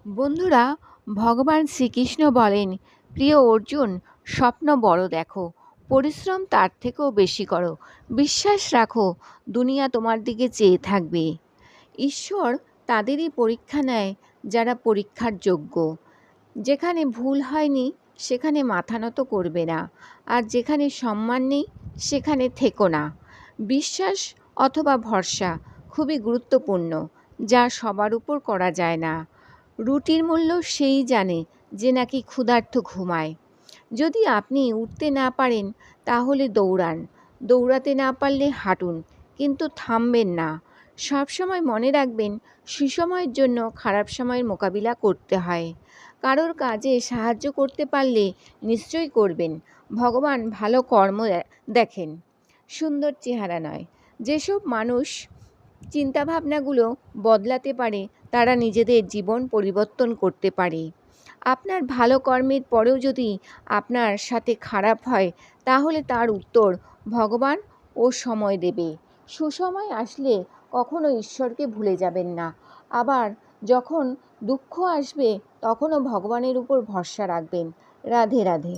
বন্ধুরা, ভগবান শ্রীকৃষ্ণ বলেন, প্রিয় অর্জুন, স্বপ্ন বড় দেখো, পরিশ্রম তার থেকেও বেশি করো, বিশ্বাস রাখো, দুনিয়া তোমার দিকে চেয়ে থাকবে। ঈশ্বর তাদেরই পরীক্ষা নেয় যারা পরীক্ষার যোগ্য। যেখানে ভুল হয়নি সেখানে মাথা নত করবে না, আর যেখানে সম্মান নেই সেখানে থেকো না। বিশ্বাস অথবা ভরসা খুবই গুরুত্বপূর্ণ, যা সবার উপর করা যায় না। রুটির মূল্য সেই জানে যে নাকি ক্ষুধার্ত ঘুমায়। যদি আপনি উঠতে না পারেন তাহলে দৌড়ান, দৌড়াতে না পারলে হাঁটুন, কিন্তু থামবেন না। সবসময় মনে রাখবেন, সুসময়ের জন্য খারাপ সময়ের মোকাবিলা করতে হয়। কারোর কাজে সাহায্য করতে পারলে নিশ্চয়ই করবেন। ভগবান ভালো কর্ম দেখেন, সুন্দর চেহারা নয়। যেসব মানুষ চিন্তাভাবনাগুলো বদলাতে পারে তারা নিজেদের জীবন পরিবর্তন করতে পারে। আপনার ভালো কর্মের পরেও যদি আপনার সাথে খারাপ হয়, তাহলে তার উত্তর ভগবান ও সময় দেবে। সুসময় আসলে কখনো ঈশ্বরকে ভুলে যাবেন না। আবার যখন দুঃখ আসবে তখনও ভগবানের উপর ভরসা রাখবেন। রাধে রাধে।